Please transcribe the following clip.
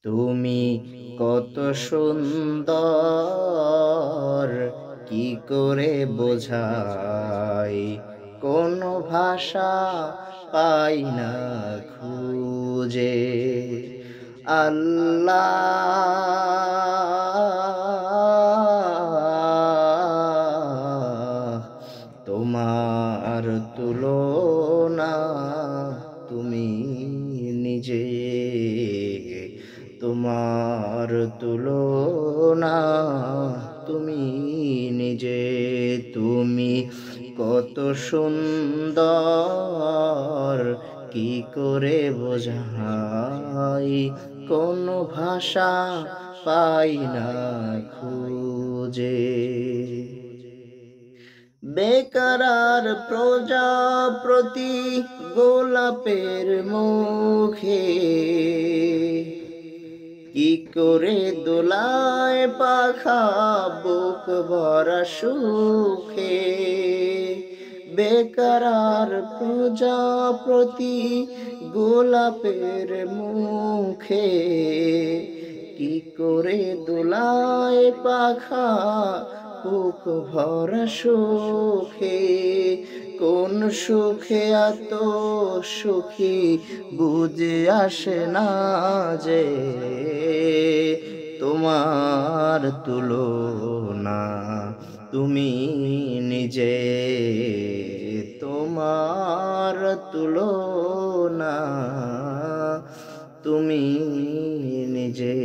তুমি কত সুন্দর, কি করে বোঝাই, কোনো ভাষা পাই না খুঁজে। আল্লাহ, তোমার তুলনা তুমি নিজে, তোমার তুলনা তুমি নিজে। তুমি কত সুন্দর, কি করে বোঝাই, কোনো ভাষা পাই না খুঁজে। বেকার আর প্রজাপতি গোলাপের মুখে, কি করে দোলায় পাখা বুক ভরা সুখে। বেকার আর প্রজাপতি গোলাপের মুখে, কি করে দোলায় পাখা বুক ভরা সুখে। কোন সুখে এত সুখী বুঝে আসে না যে, তোমার তুলনা তুমি নিজে, তোমার তুলনা তুমি নিজে।